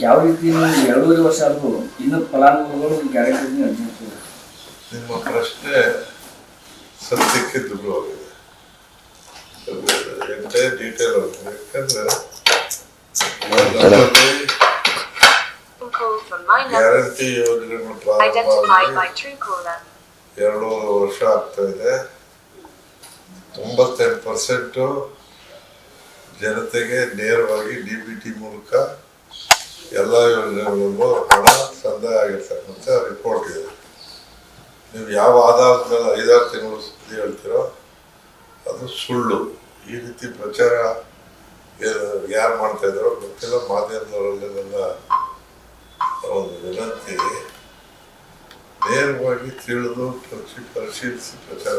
ಯಾವ ರೀತಿ 2.5 ವರ್ಷ ಆದರೂ ಇನ್ನು ಫಲಾನುಭವಿಗಳು ಗ್ಯಾರಂಟಿ ಅರ್ಜಿಸ್ತಾರೆ? ನಿಮ್ಮ ಪ್ರಶ್ನೆ ಸತ್ಯಕ್ಕೆ ದೂರವಾಗಿದೆ. ಎಂಟೈರ್ ಡೀಟೇಲ್ ಆಗುತ್ತೆ. ಯಾಕಂದ್ರೆ ಗ್ಯಾರಂಟಿ ಯೋಜನೆಗಳು ಪ್ರಾರಂಭ 2.5 ವರ್ಷ ಆಗ್ತಾ ಇದೆ. 98% ಜನತೆಗೆ ನೇರವಾಗಿ DBT ಮೂಲಕ ಎಲ್ಲ ಯೋಜನೆಗಳಲ್ಲೂ ಹಣ ಸಂದಾಯ ಆಗಿರ್ತಕ್ಕಂಥ ರಿಪೋರ್ಟ್ ಇದೆ. ನೀವು ಯಾವ ಆಧಾರದ ಮೇಲೆ 5-6 ತಿಂಗಳು ಸುದ್ದಿ ಹೇಳ್ತೀರೋ ಅದು ಸುಳ್ಳು. ಈ ರೀತಿ ಪ್ರಚಾರ ಯಾರು ಮಾಡ್ತಾ ಇದ್ದಾರೋ ಗೊತ್ತಿಲ್ಲ. ಮಾಧ್ಯಮದವರಲ್ಲಿ ನನ್ನ ಒಂದು ವಿನಂತಿ, ನೇರವಾಗಿ ತಿಳಿದು ಪರಿಶೀಲಿಸಿ ಪ್ರಚಾರ.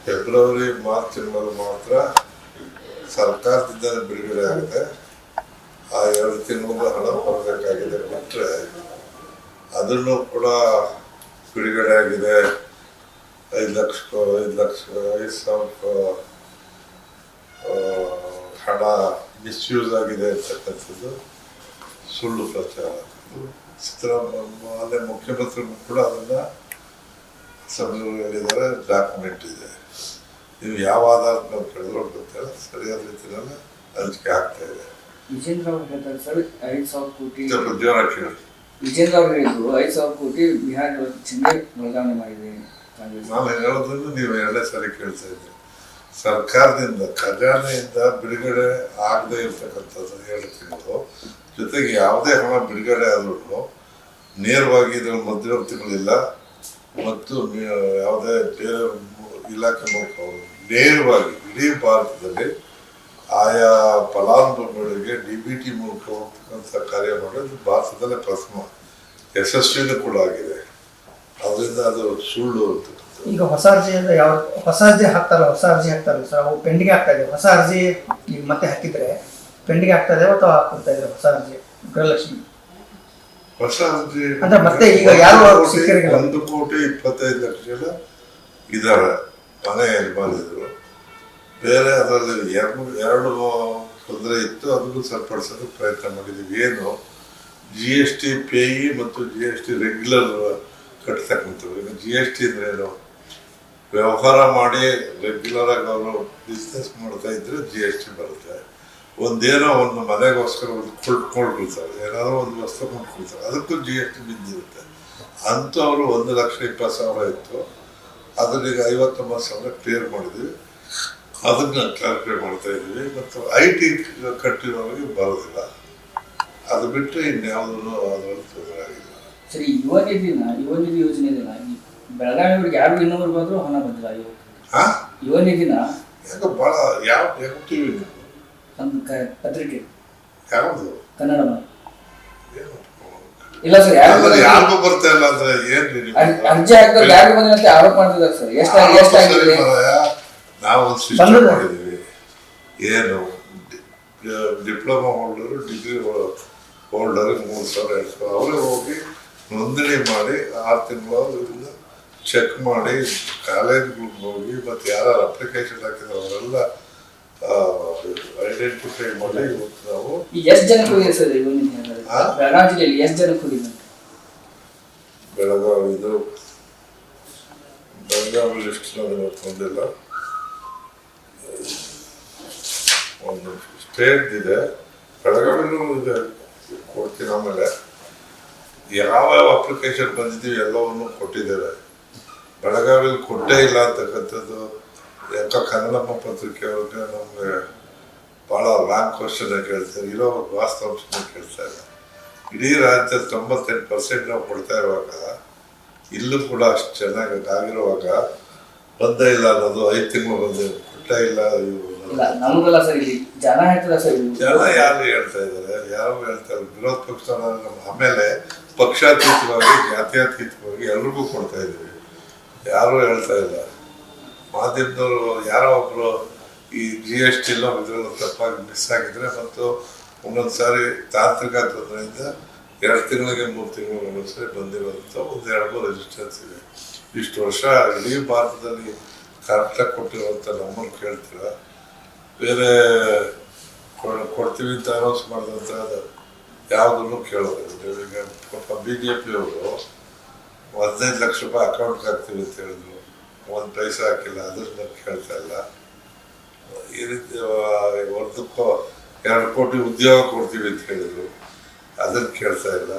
ಫೆಬ್ರವರಿ ಮಾರ್ಚ್ ತಿಂಗಳು ಮಾತ್ರ ಸರ್ಕಾರದಿಂದ ಬಿಡುಗಡೆ ಆಗಿದೆ. ಆ 2 ತಿಂಗಳ ಹಣ ಬರಬೇಕಾಗಿದೆ. ಬಿಟ್ಟರೆ ಅದನ್ನು ಕೂಡ ಬಿಡುಗಡೆ ಆಗಿದೆ. 5 ಸಾವಿರ ಹಣ ಮಿಸ್ಯೂಸ್ ಆಗಿದೆ ಅಂತಕ್ಕಂಥದ್ದು ಸುಳ್ಳು ಪ್ರಚಾರ. ಸಿದ್ದರಾಮಯ್ಯ ಮುಖ್ಯಮಂತ್ರಿಗಳು ಕೂಡ ಅದನ್ನು ಹೇಳಿದ್ದಾರೆ, ಡಾಕ್ಯುಮೆಂಟ್ ಇದೆ. ನೀವು ಯಾವ ಆಧಾರದ ಮೇಲೆ ಕೇಳಿದ್ರು ಗೊತ್ತಿಲ್ಲ. ಸರಿಯಾದ ರೀತಿಯಲ್ಲಿ ಹಂಚಿಕೆ ಆಗ್ತಾ ಇದೆ. ವಿಜೇಂದ್ರ ಅವರು ಹೇಳ್ತಾರೆ ಸರ್, 5,000 ಕೋಟಿ ಜೋರ ಕೇಳಿ. ವಿಜೇಂದ್ರ ಅವರು ಹೇಳಿದ್ರು 5,000 ಕೋಟಿ ಬಿಹಾರ ಚಿಹ್ನೆ ವರ್ಗಾವಣೆ ಮಾಡಿದೆ. ನಾನು ಹೇಳೋದನ್ನು ನೀವು 2ನೇ ಸಾರಿ ಕೇಳ್ತಾ ಇದ್ದೀರಿ. ಸರ್ಕಾರದಿಂದ ಖಜಾನೆಯಿಂದ ಬಿಡುಗಡೆ ಆಗದೆ ಇರ್ತಕ್ಕಂಥದ್ದು 2 ತಿಂಗಳು, ಜೊತೆಗೆ ಯಾವುದೇ ಹಣ ಬಿಡುಗಡೆ ಆದ್ರೂ ನೇರವಾಗಿ ಇದರ ಮಧ್ಯವರ್ತಿಗಳಿಲ್ಲ ಮತ್ತು ಯಾವುದೇ ಬೇರೆ ಇಲಾಖೆ ಮೂಲಕ ನೇರವಾಗಿ ಇಡೀ ಭಾರತದಲ್ಲಿ ಆಯಾ ಫಲಾನುಭವಿಗಳಿಗೆ DBT ಮೂಲಕ ಹೋಗ್ತಕ್ಕಂಥ ಕಾರ್ಯ ಮಾಡೋದು ಭಾರತದಲ್ಲೇ ಪ್ರಥಮ, ಯಶಸ್ವಿನೂ ಕೂಡ ಆಗಿದೆ. ಅದರಿಂದ ಅದು ಸುಳ್ಳು ಅಂತ. ಈಗ ಹೊಸ ಅರ್ಜಿಯಿಂದ ಯಾವ ಹೊಸ ಅರ್ಜಿ ಹಾಕ್ತಾರಲ್ಲ ಸರ್, ಅವು ಪೆಂಡಿಂಗ್ ಆಗ್ತಾ ಇದೆ. ಹೊಸ ಅರ್ಜಿ ಈಗ ಮತ್ತೆ ಹಾಕಿದ್ರೆ ಪೆಂಡಿಂಗ್ ಆಗ್ತಾ ಇದೆ ಅಥವಾ ಕೊಡ್ತಾ ಇದ್ದಾರೆ ಹೊಸ ಅರ್ಜಿ ಗೃಹಲಕ್ಷ್ಮಿ ಹೊಸ ಅರ್ಜಿ ಅಂದ್ರೆ ಮತ್ತೆ ಈಗ ಯಾರು 1,25,00,000 ಜನ ಇದ್ದಾರೆ ಮನೆ ಯಜಮಾನಿದ್ರು. ಬೇರೆ ಅದರಲ್ಲಿ ಎರಡು ತೊಂದರೆ ಇತ್ತು, ಅದನ್ನು ಸರಿಪಡಿಸೋದಕ್ಕೆ ಪ್ರಯತ್ನ ಮಾಡಿದ್ದೀವಿ. ಏನು GST ಪೇಯಿ ಮತ್ತು GST ರೆಗ್ಯುಲರ್ ಕಟ್ತಕ್ಕಂಥವ್ರು. ಈಗ GST ಅಂದ್ರೆ ಏನು? ವ್ಯವಹಾರ ಮಾಡಿ ರೆಗ್ಯುಲರ್ ಆಗಿ ಅವರು ಬಿಸ್ನೆಸ್ ಮಾಡ್ತಾ ಇದ್ರೆ GST ಬರುತ್ತೆ. ಒಂದೇನೋ ಒಂದು ಮನೆಗೋಸ್ಕರ ಒಂದು ಕೊಂಡ್ಕೊಳ್ತಾರೆ, ಏನಾದರೂ ಒಂದು ವಸ್ತು ಕೊಂಡ್ಕೊಳ್ತಾರೆ, ಅದಕ್ಕೂ GST ಬಿದ್ದಿರುತ್ತೆ. ಅಂಥವ್ರು 1,20,000 ಇತ್ತು, ಅದನ್ನೀಗ 59,000 ಕ್ಲಿಯರ್ ಮಾಡಿದ್ವಿ. ಅದನ್ನ ಕ್ಲಾರಿಫೈ ಮಾಡ್ತಾ ಇದ್ವಿ. ಮತ್ತು IT ಕಟ್ಟಿರೋರಿಗೆ ಬರೋದಿಲ್ಲ. ಅದು ಬಿಟ್ಟರೆ ಇನ್ಯಾವುದೂ ಅದರಲ್ಲಿ ತೊಂದರೆ ಆಗಿಲ್ಲ. ಸರಿ, ಯುವ ನಿಧಿ ಯೋಜನೆ ಬೆಳಗಾವಿಯವರಿಗೆ ಯಾರು ಇನ್ನೂರು ಬಂದರೂ ಹಣ ಬಂದಿಲ್ಲ. ಯುವ ನಿಧಿನ ಯಾಕೆ ಭಾಳ ಯಾವ ಟಿವಿ ಒಂದು ಪತ್ರಿಕೆ ಯಾವುದು ಕನ್ನಡ ಇಲ್ಲ ಸರ್, ಯಾರಿಗೂ ಬರ್ತಾ ಇಲ್ಲ ಅಂದ್ರೆ ಏನ್ರಿ ಅರ್ಜಿ ಹಾಕಿದ್ರೆ ಯಾರಿಗೂ ಬಂದಿಲ್ಲ ಅಂತ ಆರೋಪ ಮಾಡ್ತಿದ್ದಾರೆ ಸರ್. ಎಷ್ಟಾಗಿದೆ? ನಾವು ಒಂದು ಸಿಸ್ಟಮ್ ಮಾಡಿದ್ದೀವಿ. ಏನು ಡಿಪ್ಲೊಮಾ ಹೋಲ್ಡರು, ಡಿಗ್ರಿ ಹೋಲ್ಡರ್ 3,000-2,000 ಅವರೇ ಹೋಗಿ ನೋಂದಣಿ ಮಾಡಿ 6 ತಿಂಗಳ ಚೆಕ್ ಮಾಡಿ ಕಾಲೇಜ್ಗಳಿಗೆ ಹೋಗಿ ಮತ್ತು ಯಾರು ಅಪ್ಲಿಕೇಶನ್ ಹಾಕಿದ್ರು ಅವರೆಲ್ಲ ಐಡೆಂಟಿಫೈ ಮಾಡಿ ಇವತ್ತು ನಾವು ಎಷ್ಟು ಜನಕ್ಕೆ ಹೋಗಿದೆ ಸರ್? ಬೆಳಗಾವಿ ಜಿಲ್ಲೆಯಲ್ಲಿ ಎಷ್ಟು ಜನಕ್ಕೆ ಹೋಗಿದೆ? ಬೆಳಗಾವಿ ಲಿಸ್ಟ್ ನಾನು ನೋಡ್ಕೊಂಡಿಲ್ಲ. ಒಂದು ಸ್ಟೇಟ್ ಇದೆ, ಬೆಳಗಾವಿನೂ ಇದೆ, ಕೊಡ್ತೀನಿ. ಆಮೇಲೆ ಯಾವ ಅಪ್ಲಿಕೇಶನ್ ಬಂದಿದ್ದೀವಿ ಎಲ್ಲವನ್ನು ಕೊಟ್ಟಿದ್ದೇವೆ. ಬೆಳಗಾವಿಯಲ್ಲಿ ಕೊಟ್ಟೇ ಇಲ್ಲ ಅಂತಕ್ಕಂಥದ್ದು ಯಾಕೆ ಕನ್ನಡಮ್ಮ ಪತ್ರಿಕೆಯವ್ರಿಗೆ ನಮಗೆ ಭಾಳ ರಾಂಗ್ ಕ್ವಶನ್ ಕೇಳ್ತಾರೆ. ಇರೋ ವಾಸ್ತವಾಂಶನ ಕೇಳ್ತಾ ಇಲ್ಲ. ಇಡೀ ರಾಜ್ಯದ 98% ನಾವು ಕೊಡ್ತಾ ಇರುವಾಗ, ಇಲ್ಲೂ ಕೂಡ ಅಷ್ಟು ಚೆನ್ನಾಗಿ ಆಗಿರುವಾಗ ಬಂದೇ ಇಲ್ಲ ಅನ್ನೋದು 5 ತಿಂಗಳು ಬಂದೇ ಕೊಟ್ಟೇ ಇಲ್ಲ. ನಮಗಲ್ಲ ಸರ್, ಇಲ್ಲಿ ಜನ ಹೇಳ್ತಾರೆ ಸರ್. ಜನ ಯಾರು ಹೇಳ್ತಾ ಇದ್ದಾರೆ? ಯಾರು ಹೇಳ್ತಾ ಇಲ್ಲ. ವಿರೋಧ ಪಕ್ಷ ಆಮೇಲೆ ಪಕ್ಷಾತೀತವಾಗಿ ಜಾತ್ಯತೀತವಾಗಿ ಎಲ್ರಿಗೂ ಕೊಡ್ತಾ ಇದ್ದೀವಿ. ಯಾರೂ ಹೇಳ್ತಾ ಇಲ್ಲ. ಮಾಧ್ಯಮದವರು ಯಾರೋ ಒಬ್ಬರು ಈ GST ಇದರಲ್ಲಿ ತಪ್ಪಾಗಿ ಮಿಸ್ ಆಗಿದ್ರೆ ಮತ್ತು ಒಂದೊಂದು ಸಾರಿ ತಾಂತ್ರಿಕ ತೊಂದರೆಯಿಂದ 2 ತಿಂಗಳಿಗೆ 3 ತಿಂಗಳಿಗೆ ಒಂದೊಂದು ಸಾರಿ ಬಂದಿರೋಂಥ ಒಂದು 2-3 ರೆಜಿಸ್ಟೆನ್ಸ್ ಇದೆ. ಇಷ್ಟು ವರ್ಷ ಇಡೀ ಭಾರತದಲ್ಲಿ ಕರೆಕ್ಟಾಗಿ ಕೊಟ್ಟಿರುವಂಥ ನಮ್ಮನ್ನು ಕೇಳ್ತೀರ. ಬೇರೆ ಕೊಡ್ತೀವಿ ಅಂತ ಅನೌನ್ಸ್ ಮಾಡಿದಂಥ ಅದು ಯಾವುದನ್ನು ಕೇಳೋದಿಲ್ಲ. ಈಗ ಪಾಪ BJPಯವರು 15 ಲಕ್ಷ ರೂಪಾಯಿ ಅಕೌಂಟ್ಗೆ ಹಾಕ್ತೀವಿ ಅಂತ ಹೇಳಿದ್ರು, 1 ಪೈಸೆ ಹಾಕಿಲ್ಲ, ಅದನ್ನ ಕೇಳ್ತಾ ಇಲ್ಲ. ಈ ರೀತಿ ವರ್ಷಕ್ಕೂ 2 ಕೋಟಿ ಉದ್ಯೋಗ ಕೊಡ್ತೀವಿ ಅಂತ ಹೇಳಿದ್ರು, ಅದನ್ನು ಕೇಳ್ತಾ ಇಲ್ಲ.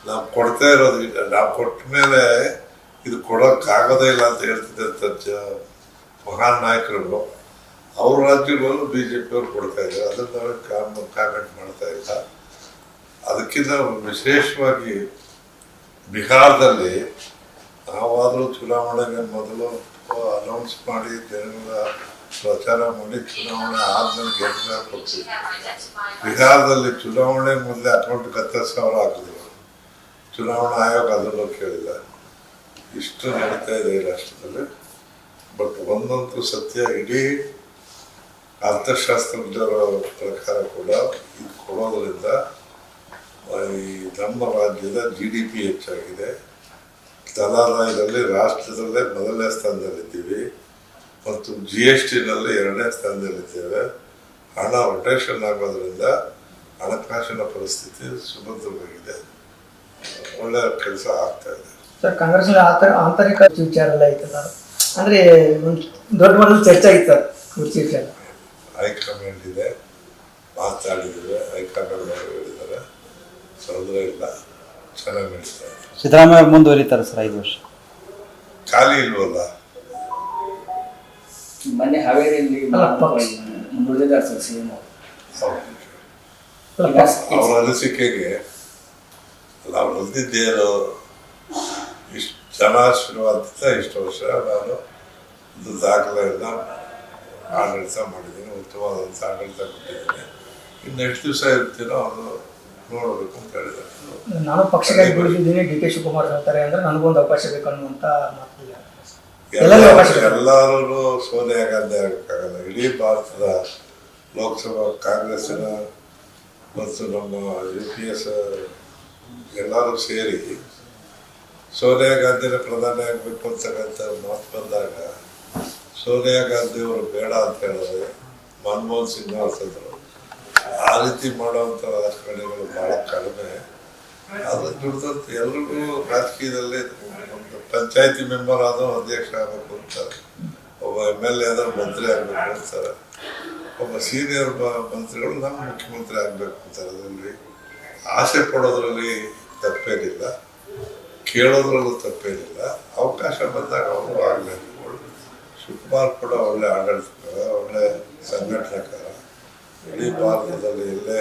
ನಾವು ಕೊಡ್ತಾ ಇರೋದು, ನಾವು ಕೊಟ್ಟ ಮೇಲೆ ಇದು ಕೊಡೋಕ್ಕಾಗೋದೇ ಇಲ್ಲ ಅಂತ ಹೇಳ್ತಿದ್ದಂಥ ಮಹಾನ್ ನಾಯಕರು ಅವ್ರ ರಾಜ್ಯಗಳಲ್ಲೂ BJPಯವರು ಕೊಡ್ತಾ ಇದ್ದಾರೆ, ಅದನ್ನು ನಾವೇ ಕಾಮೆಂಟ್ ಮಾಡ್ತಾ ಇಲ್ಲ. ಅದಕ್ಕಿಂತ ವಿಶೇಷವಾಗಿ ಬಿಹಾರದಲ್ಲಿ ನಾವಾದರೂ ಚುನಾವಣೆಗೆ ಮೊದಲು ಅನೌನ್ಸ್ ಮಾಡಿ ಜನಗಳ ಪ್ರಚಾರ ಮಾಡಿ ಚುನಾವಣೆ ಆದ್ಮೇಲೆ ಗೆದ್ದು ಕೊಡ್ತೀವಿ. ಬಿಹಾರದಲ್ಲಿ ಚುನಾವಣೆ ಮೊದಲೇ ಅಕೌಂಟ್ಗೆ 10,000 ಹಾಕಿದ್ರು, ಚುನಾವಣಾ ಆಯೋಗ ಅದನ್ನು ಕೇಳಿಲ್ಲ. ಇಷ್ಟು ನಡೀತಾ ಇದೆ ಈ ರಾಷ್ಟ್ರದಲ್ಲಿ. ಬಟ್ ಒಂದಂತೂ ಸತ್ಯ, ಇಡೀ ಅರ್ಥಶಾಸ್ತ್ರಜ್ಞರ ಪ್ರಕಾರ ಕೂಡ ಇದು ಕೊಡೋದ್ರಿಂದ ಈ ನಮ್ಮ ರಾಜ್ಯದ GDP ಹೆಚ್ಚಾಗಿದೆ. ಧನಾದಾಯದಲ್ಲಿ ರಾಷ್ಟ್ರದಲ್ಲೇ ಮೊದಲನೇ ಸ್ಥಾನದಲ್ಲಿದ್ದೀವಿ ಮತ್ತು GSTನಲ್ಲಿ 2ನೇ ಸ್ಥಾನದಲ್ಲಿದ್ದೇವೆ. ಹಣ ರೊಟೇಷನ್ ಆಗೋದ್ರಿಂದ ಹಣಕಾಸಿನ ಪರಿಸ್ಥಿತಿ ಸುಭದ್ರವಾಗಿದೆ, ಒಳ್ಳೆಯ ಕೆಲಸ ಆಗ್ತಾ ಇದೆ. ಸರ್, ಕಾಂಗ್ರೆಸ್ ಆಂತರಿಕ ವಿಚಾರ ಎಲ್ಲ ಐತಲ್ಲ, ಅಂದ್ರೆ ಒಂದು ದೊಡ್ಡ ಮಟ್ಟದಲ್ಲಿ ಚರ್ಚೆ ಆಗಿತ್ತು ಸರ್ ಕುರ್ಚಿ ವಿಚಾರ. ಹೈಕಮಾಂಡ್ ಇದೆ, ಮಾತಾಡಿದ್ದೇವೆ, ಹೈಕಮಾಂಡ್ ಹೇಳಿದ್ದಾರೆ, ತೊಂದರೆ ಇಲ್ಲ, ಚೆನ್ನಾಗಿ ನಡೀತಾ ಇದೆ. ಸಿದ್ದರಾಮಯ್ಯ ಮುಂದುವರಿತಾರೆ ಸರ್ 5 ವರ್ಷ? ಖಾಲಿ ಇಲ್ವಲ್ಲ. ಮೊನ್ನೆ ಹಾವೇರಿಯಲ್ಲಿ ಮುಂದುವರಿದಾರೆ ಸರ್ CM ಅವ್ರ ಅನಿಸಿಕೆಗೆ ನಾವು ಹೊಂದಿದ್ದೇನು, ಇಷ್ಟು ಜನ ಆಶೀರ್ವಾದದಿಂದ ಇಷ್ಟು ವರ್ಷ ನಾನು ಒಂದು ದಾಖಲೆಯನ್ನ ಆಡಳಿತ ಮಾಡಿದ್ದೀನಿ, ಉತ್ತಮವಾದಂಥ ಆಡಳಿತ ಕೊಟ್ಟಿದ್ದೀನಿ. ಇನ್ನು ಎಷ್ಟು ದಿವಸ ಇರ್ತೀನೋ ಅದು ನೋಡಬೇಕು ಅಂತ ಹೇಳಿದ್ದಾರೆ. ನಾನು ಪಕ್ಷಕ್ಕೆ ಬಿಡಿಸಿದ್ದೀನಿ, DK ಶಿವಕುಮಾರ್ ಹೇಳ್ತಾರೆ ಅಂದ್ರೆ ನನಗೊಂದು ಅವಕಾಶ ಬೇಕು ಅನ್ನುವಂಥ ಮಾತಿಲ್ಲ. ಎಲ್ಲರೂ ಸೋನಿಯಾ ಗಾಂಧಿ ಆಗಕ್ಕಾಗಲ್ಲ. ಇಡೀ ಭಾರತದ ಲೋಕಸಭಾ ಕಾಂಗ್ರೆಸ್ಸಿನ ಮತ್ತು ನಮ್ಮ UPS ಎಲ್ಲರೂ ಸೇರಿ ಸೋನಿಯಾ ಗಾಂಧಿನ ಪ್ರಧಾನಿ ಆಗಬೇಕು ಅಂತಕ್ಕಂಥ ಮಾತು ಬಂದಾಗ ಸೋನಿಯಾ ಗಾಂಧಿಯವರು ಬೇಡ ಅಂತ ಹೇಳಿದ್ರೆ ಮನಮೋಹನ್ ಸಿಂಗ್ ಅಂತಂದರು. ಆ ರೀತಿ ಮಾಡುವಂಥ ರಾಜಕಾರಣಿಗಳು ಭಾಳ ಕಡಿಮೆ. ಅದು ದುಡ್ದಂತ ಎಲ್ರಿಗೂ ರಾಜಕೀಯದಲ್ಲಿ ಒಂದು ಪಂಚಾಯತಿ ಮೆಂಬರ್ ಆದರೂ ಅಧ್ಯಕ್ಷ ಆಗಬೇಕು ಅಂತಾರೆ, ಒಬ್ಬ MLA ಆದರೂ ಮಂತ್ರಿ ಆಗಬೇಕು ಅಂತಾರೆ, ಒಬ್ಬ ಸೀನಿಯರ್ ಮಂತ್ರಿಗಳು ನಮ್ಮ ಮುಖ್ಯಮಂತ್ರಿ ಆಗಬೇಕು ಅಂತಾರೆ. ಅದರಲ್ಲಿ ಆಸೆ ಪಡೋದ್ರಲ್ಲಿ ತಪ್ಪೇನಿಲ್ಲ, ಕೇಳೋದ್ರಲ್ಲೂ ತಪ್ಪೇನಿಲ್ಲ. ಅವಕಾಶ ಬಂದಾಗ ಅವರು ಆಗಬೇಕು. ಶಿವಕುಮಾರ್ ಕೂಡ ಒಳ್ಳೆ ಆಡಳಿತಕಾರ, ಒಳ್ಳೆ ಸಂಘಟನೆಕಾರ. ಇಡೀ ಭಾರತದಲ್ಲಿ ಎಲ್ಲೇ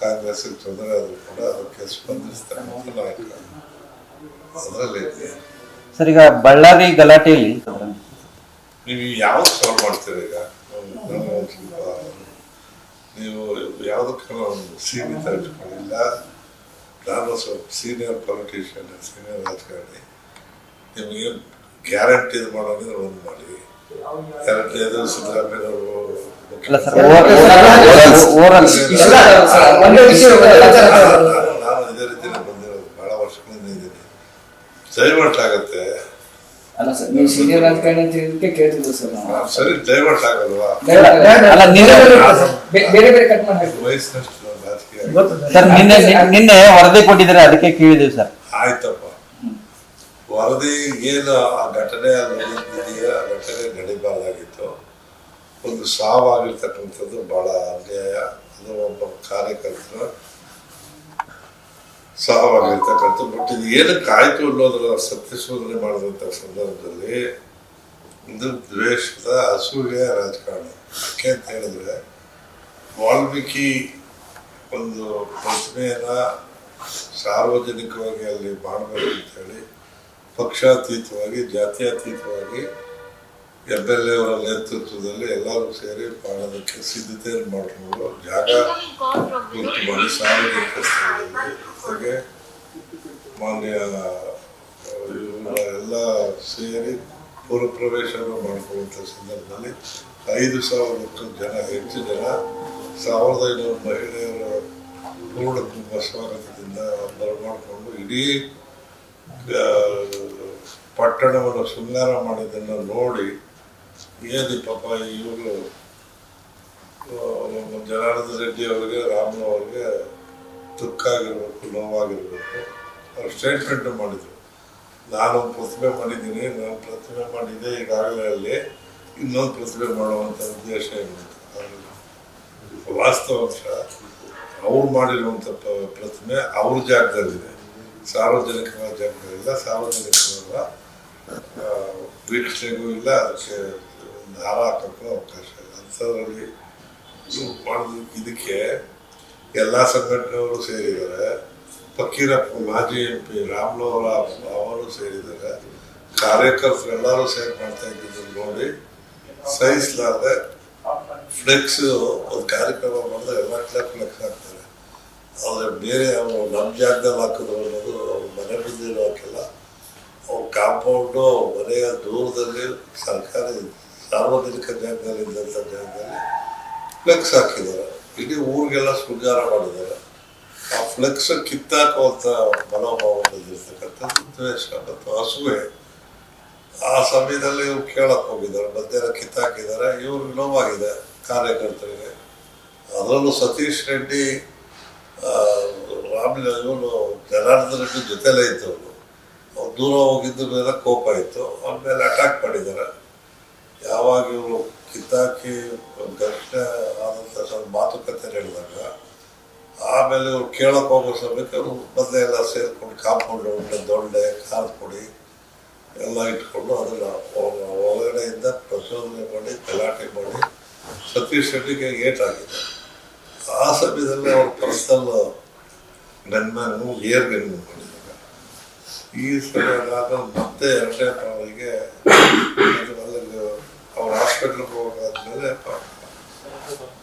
ಕಾಂಗ್ರೆಸ್ಗೆ ತೊಂದರೆ ಆದರೂ ಕೂಡ ಅದಕ್ಕೆ ಸ್ಪಂದಿಸ್ತಕ್ಕಂಥ ನಾಯಕ ಅದರಲ್ಲಿ. ಸರ್, ಈಗ ಬಳ್ಳಾರಿ ಗಲಾಟೆಯಲ್ಲಿ ನೀವು ಯಾವ್ದು ಸಾಲ್ವ್ ಮಾಡ್ತೀರಿ? ಈಗ ನೀವು ಯಾವುದಕ್ಕೆ ಸೀಮಿತ ಇಟ್ಕೊಂಡಿಲ್ಲ. ನಾನು ಸ್ವಲ್ಪ ಸೀನಿಯರ್ ಪೊಲಿಟಿಷಿಯನ್, ಸೀನಿಯರ್ ರಾಜಕಾರಣಿ. ನಿಮಗೆ ಗ್ಯಾರಂಟಿ ಇದು ಮಾಡೋದಿದ್ರೆ ಒಂದು ಮಾಡಿ. ಎರಡನೇದು ಸಿದ್ದರಾಮಯ್ಯವರು ನಾನು ಇದೇ ರೀತಿನೇ ಬಂದಿರೋದು, ಬಹಳ ವರ್ಷಗಳಿಂದ ಇದ್ದೀನಿ. ಡೈವರ್ಟ್ ಆಗುತ್ತೆ. ಅಲ್ಲ ಸರ್, ನೀವು ಸೀನಿಯರ್ ರಾಜಕಾರಣಿ ಅಂತ ಹೇಳಿದಕ್ಕೆ ಕೇಳ್ತಿದ್ವಿ ಸರ್ ನಾವು. ಸರಿ, ಡೈವರ್ಟ್ ಆಗಲ್ವಾ? ಬೇರೆ ಬೇರೆ ಕಟ್ ಮಾಡಿ ವಯಸ್ಸಿನಷ್ಟು ರಾಜಕೀಯ ಸರ್, ನಿನ್ನೆ ವರದಿ ಕೊಟ್ಟಿದ್ದಾರೆ, ಅದಕ್ಕೆ ಕೇಳಿದ್ದೀವಿ ಸರ್. ಆಯ್ತಪ್ಪ, ವರದಿ ಏನು ಆ ಘಟನೆ ನಡೆದಿದೆಯಾ, ಆ ಘಟನೆ ನಡೀಬಾರ್ದಾಗಿತ್ತು. ಒಂದು ಸಾವಾಗಿರ್ತಕ್ಕಂಥದ್ದು ಬಹಳ ಅನ್ಯಾಯ. ಅದು ಒಬ್ಬ ಕಾರ್ಯಕರ್ತರ ಸಾವಾಗಿರ್ತಕ್ಕಂಥ. ಬಟ್ ಇದು ಏನಕ್ಕೆ ಆಯ್ತು ಅನ್ನೋದ್ರ ಸತ್ಯಶೋಧನೆ ಮಾಡಿದಂಥ ಸಂದರ್ಭದಲ್ಲಿ ಇದು ದ್ವೇಷದ ಅಸೂಯೆಯ ರಾಜಕಾರಣ. ಯಾಕೆ ಅಂತ ಹೇಳಿದ್ರೆ, ವಾಲ್ಮೀಕಿ ಒಂದು ಪ್ರತಿಮೆಯನ್ನ ಸಾರ್ವಜನಿಕವಾಗಿ ಅಲ್ಲಿ ಮಾಡಬೇಕು ಅಂತೇಳಿ ಪಕ್ಷಾತೀತವಾಗಿ, ಜಾತ್ಯತೀತವಾಗಿ MLA ಅವರ ನೇತೃತ್ವದಲ್ಲಿ ಎಲ್ಲರೂ ಸೇರಿ ಮಾಡೋದಕ್ಕೆ ಸಿದ್ಧತೆಯನ್ನು ಮಾಡಿಕೊಂಡು ಜಾಗ ಗುರುತು ಮಾಡಿ ಸಾರ್ವಜನಿಕ ಸ್ಥಳದಲ್ಲಿ ಜೊತೆಗೆ ಮಾನ್ಯ ಎಲ್ಲ ಸೇರಿ ಪೂರ್ವ ಪ್ರವೇಶವನ್ನು ಮಾಡಿಕೊಳ್ಳುವಂಥ ಸಂದರ್ಭದಲ್ಲಿ 5,000ಕ್ಕೂ ಹೆಚ್ಚು ಜನ, 1,500 ಮಹಿಳೆಯರ ಪೂರ್ಣ ಕುಂಭ ಸ್ವಾಗತದಿಂದ ಬರಮಾಡಿಕೊಂಡು ಇಡೀ ಪಟ್ಟಣವನ್ನು ಶೃಂಗಾರ ಮಾಡಿದ್ದನ್ನು ನೋಡಿ, ಏನು ಪಾಪ ಇವರು ನಮ್ಮ ಜನಾರ್ದನ ರೆಡ್ಡಿ ಅವರಿಗೆ, ರಾಮು ಅವ್ರಿಗೆ ದುಃಖ ಆಗಿರ್ಬೇಕು, ನೋವಾಗಿರ್ಬೇಕು. ಅವ್ರು ಸ್ಟೇಟ್ಮೆಂಟ್ ಮಾಡಿದ್ರು, ನಾನು ಪ್ರತಿಭೆ ಮಾಡಿದ್ದೀನಿ, ನಾನು ಪ್ರತಿಭೆ ಮಾಡಿದ್ದೆ, ಈಗಾಗಲೇ ಅಲ್ಲಿ ಇನ್ನೊಂದು ಪ್ರತಿಭೆ ಮಾಡುವಂಥ ಉದ್ದೇಶ ಏನು. ವಾಸ್ತವಾಂಶ ಅವ್ರು ಮಾಡಿರುವಂಥ ಪ್ರತಿಮೆ ಅವ್ರ ಜಾಗದಲ್ಲಿದೆ, ಸಾರ್ವಜನಿಕರ ಜಾಗದಲ್ಲಿಲ್ಲ, ಸಾರ್ವಜನಿಕರ ವೀಕ್ಷಣೆಗೂ ಇಲ್ಲ, ಅದಕ್ಕೆ ದಾರ ಹಾಕೋಕ್ಕೂ ಅವಕಾಶ ಇಲ್ಲ. ಅಂಥದ್ರಲ್ಲಿ ಮಾಡೋದು. ಇದಕ್ಕೆ ಎಲ್ಲ ಸಂಘಟನೆಯವರು ಸೇರಿದ್ದಾರೆ, ಫಕೀರಪ್ಪ ಮಾಜಿ MP ರಾಮ್ಲು ಅವರು ಸೇರಿದ್ದಾರೆ, ಕಾರ್ಯಕರ್ತರು ಎಲ್ಲರೂ ಸೇರಿ ಮಾಡ್ತಾ ಇದ್ದಿದ್ದು ನೋಡಿ ಸಹಿಸಲಾರದೆ ಫ್ಲೆಕ್ಸ್ ಒಂದು ಕಾರ್ಯಕ್ರಮ ಮಾಡಿದ್ರೆ ಎಲ್ಲ ಫ್ಲೆಕ್ಸ್ ಹಾಕ್ತಾರೆ. ಆದರೆ ಬೇರೆ ಅವರು ನಮ್ಮ ಜಾಗದಲ್ಲಿ ಹಾಕಿದ್ರು ಅನ್ನೋದು ಅವ್ರ ಮನೆ ಮುಂದೆ ಹಾಕಿಲ್ಲ, ಅವ್ರ ಕಾಂಪೌಂಡು ಅವ್ರ ಮನೆಯ ದೂರದಲ್ಲಿ ಸರ್ಕಾರಿ ಸಾರ್ವಜನಿಕ ಜಾಗದಲ್ಲಿ ಇದ್ದಂಥ ಜಾಗದಲ್ಲಿ ಫ್ಲೆಕ್ಸ್ ಹಾಕಿದ್ದಾರೆ. ಇಡೀ ಊರಿಗೆಲ್ಲ ಶೃಂಗಾರ ಮಾಡಿದ್ದಾರೆ. ಆ ಫ್ಲೆಕ್ಸ್ ಕಿತ್ತಾಕುವಂಥ ಮನೋಭಾವ ಬಂದಿರ್ತಕ್ಕಂಥದ್ದು ದ್ವೇಷ ಮತ್ತು ಅಸೂಯೆ. ಆ ಸಮಯದಲ್ಲಿ ಇವ್ರು ಕೇಳಕ್ಕೆ ಹೋಗಿದ್ದಾರೆ, ಮಧ್ಯಾಹ್ನ ಕಿತ್ತಾಕಿದ್ದಾರೆ. ಇವ್ರಿಗೆ ನೋವಾಗಿದೆ ಕಾರ್ಯಕರ್ತರಿಗೆ. ಅದರಲ್ಲೂ ಸತೀಶ್ ರೆಡ್ಡಿ, ಇವನು ಜನಾರ್ದನ ರೆಡ್ಡಿ ಜೊತೆಲೇ ಇದ್ದವರು. ಅವ್ರು ದೂರ ಹೋಗಿದ್ದ ಮೇಲೆ ಕೋಪ ಇತ್ತು, ಅವ್ರ ಮೇಲೆ ಅಟ್ಯಾಕ್ ಮಾಡಿದ್ದಾರೆ. ಯಾವಾಗ ಇವರು ಕಿತ್ತಾಕಿ ಘರ್ಷಣೆ ಆದಂಥ ಸ್ವಲ್ಪ ಮಾತುಕತೆ ನಡೆದಾಗ ಆಮೇಲೆ ಇವ್ರು ಕೇಳಕ್ಕೆ ಹೋಗೋ ಸಮಯಕ್ಕೆ ಅವರು ಮೊದಲೇ ಎಲ್ಲ ಸೇರ್ಕೊಂಡು ಕಾಂಪೌಂಡ್ ದೊಡ್ಡೆ ಖಾರದ ಪುಡಿ ಎಲ್ಲ ಇಟ್ಕೊಂಡು ಅದನ್ನು ಒಳಗಡೆಯಿಂದ ಪ್ರಚೋದನೆ ಮಾಡಿ ಗಲಾಟೆ ಮಾಡಿ ಸತೀಶ್ ರೆಡ್ಡಿಗೆ ಏಟಾಗಿದೆ. ಆ ಸಮಯದಲ್ಲಿ ಅವ್ರ ಪರ್ಸನಲ್ ಗನ್ಮ್ಯಾನು ಏರ್ ಗನ್ಮ್ಯಾನ್ ಮಾಡಿದ್ದಾರೆ. ಈ ಸಮಯದಾಗ ಮತ್ತೆ 2ನೇ ಪಾವಿಗೆ ಅವ್ರ ಹಾಸ್ಪಿಟ್ಲಿಗೆ ಹೋಗಾದ್ಮೇಲೆ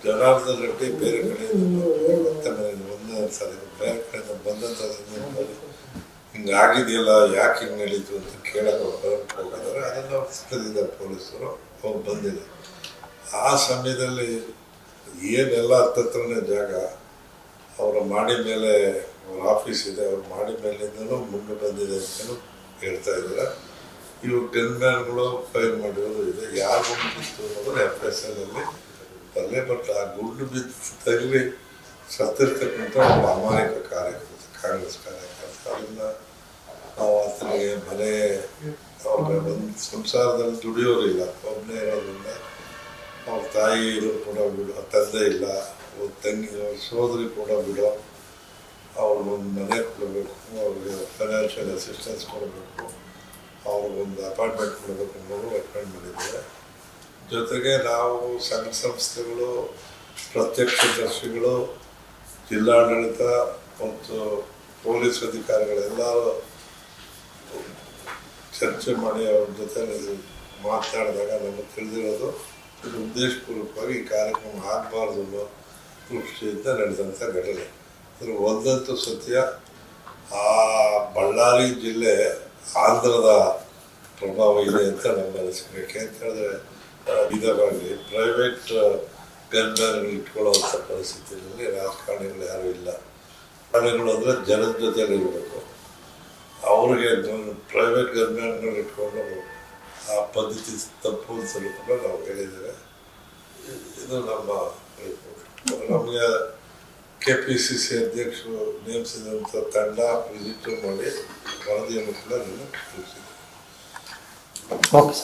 ಜನಾರ್ದನ ರೆಡ್ಡಿ ಬೇರೆ ಕಡೆಯಿಂದ ಒಂದೇ ಸಾರಿ ಬೇರೆ ಕಡೆಯಿಂದ ಬಂದಂಥ ಸಂದರ್ಭದಲ್ಲಿ ಹಿಂಗಾಗಿದೆಯಲ್ಲ, ಯಾಕೆ ಹಿಂಗೆ ನಡೀತು ಅಂತ ಕೇಳಕ್ಕೆ ಹೋಗಿದ್ದಾರೆ. ಅದನ್ನು ಅವ್ರು ಸಿಕ್ಕಿದ್ದಾರೆ ಪೊಲೀಸರು, ಅವ್ರು ಬಂದಿಲ್ಲ. ಆ ಸಮಯದಲ್ಲಿ ಏನೆಲ್ಲ ಹತ್ತತ್ರನೇ ಜಾಗ ಅವರ ಮಾಡಿ ಮೇಲೆ ಅವ್ರ ಆಫೀಸ್ ಇದೆ, ಅವ್ರ ಮಾಡಿ ಮೇಲಿಂದನೂ ಮುಂದೆ ಬಂದಿದೆ ಅಂತಲೂ ಹೇಳ್ತಾ ಇದ್ದಾರೆ. ಇವು ಗನ್ಮ್ಯಾನ್ಗಳು ಫೈರ್ ಮಾಡಿರೋದು ಇದೆ. ಯಾರು ಗುಂಡು ಬಿತ್ತು ಅನ್ನೋದು FSL ಅಲ್ಲಿ ಬರಲೇ. ಬಟ್ ಆ ಗುಂಡು ಬಿದ್ದು ತಗಲಿ ಸತ್ತಿರ್ತಕ್ಕಂಥ ಒಬ್ಬ ಅಮಾಯಕ ಕಾರ್ಯಕರ್ತ, ಕಾಂಗ್ರೆಸ್ ಕಾರ್ಯಕರ್ತ. ಅದರಿಂದ ನಾವು ಆತನಿಗೆ ಮನೆ ಅವ್ರ ಒಂದು ಸಂಸಾರದಲ್ಲಿ ದುಡಿಯೋರಿಲ್ಲ, ಒಬ್ಬನೇ ಇರೋದ್ರಿಂದ ಅವ್ರ ತಾಯಿ ಇದು ಕೂಡ ಬಿಡೋ, ತಂದೆ ಇಲ್ಲ, ಅವ್ರ ತಂಗಿ ಸೋದರಿ ಕೂಡ ಬಿಡೋ, ಅವ್ರಿಗೊಂದು ಮನೆ ಕೊಡಬೇಕು, ಅವ್ರಿಗೆ ಫೈನಾನ್ಷಿಯಲ್ ಅಸಿಸ್ಟೆನ್ಸ್ ಕೊಡಬೇಕು, ಅವ್ರಿಗೊಂದು ಅಪಾರ್ಟ್ಮೆಂಟ್ ಕೊಡಬೇಕು ಅನ್ನೋದು ರೆಕಮೆಂಡ್ ಮಾಡಿದ್ದಾರೆ. ಜೊತೆಗೆ ನಾವು ಸಂಘ ಸಂಸ್ಥೆಗಳು, ಪ್ರತ್ಯಕ್ಷದರ್ಶಿಗಳು, ಜಿಲ್ಲಾಡಳಿತ ಮತ್ತು ಪೊಲೀಸ್ ಅಧಿಕಾರಿಗಳೆಲ್ಲರೂ ಚರ್ಚೆ ಮಾಡಿ ಅವ್ರ ಜೊತೆ ಮಾತನಾಡಿದಾಗ ನಮಗೆ ತಿಳಿದಿರೋದು ಉದ್ದೇಶಪೂರ್ವಕವಾಗಿ ಈ ಕಾರ್ಯಕ್ರಮ ಆಗಬಾರ್ದು ಅನ್ನೋ ದೃಷ್ಟಿಯಿಂದ ನಡೆದಂಥ ಘಟನೆ. ಅದ್ರ ಒಂದಂತೂ ಸತ್ಯ, ಆ ಬಳ್ಳಾರಿ ಜಿಲ್ಲೆ ಆಂಧ್ರದ ಪ್ರಭಾವ ಇದೆ ಅಂತ ನಮ್ಮ ಅನಿಸಿಕೆ. ಯಾಕೆ ಅಂತ ಹೇಳಿದ್ರೆ ಇದರಲ್ಲಿ ಪ್ರೈವೇಟ್ ಗನ್ಮ್ಯಾನ್ಗಳು ಇಟ್ಕೊಳ್ಳೋವಂಥ ಪರಿಸ್ಥಿತಿಯಲ್ಲಿ ರಾಜಕಾರಣಿಗಳು ಯಾರೂ ಇಲ್ಲ. ರಾಜಕಾರಣಿಗಳು ಅಂದರೆ ಜನದ ಜೊತೆಯಲ್ಲಿ ಇರಬೇಕು. ಅವ್ರಿಗೆ ಪ್ರೈವೇಟ್ ಗನ್ಮ್ಯಾನ್ಗಳು ಇಟ್ಕೊಂಡು ಆ ಪದ್ಧತಿ ತಪ್ಪು ಅನ್ಸಲು ಕೂಡ ನಾವು ಹೇಳಿದ್ದೇವೆ. ಇದು ನಮ್ಮ ರಿಪೋರ್ಟ್. ನಮಗೆ KPCC ಅಧ್ಯಕ್ಷರು ನೇಮಿಸಿದಂಥ ತಂಡ ವಿಸಿಟ್ ಮಾಡಿ ವರದಿಯನ್ನು ಕೂಡ ತಿಳಿಸಿದೆ. ಓಕೆ.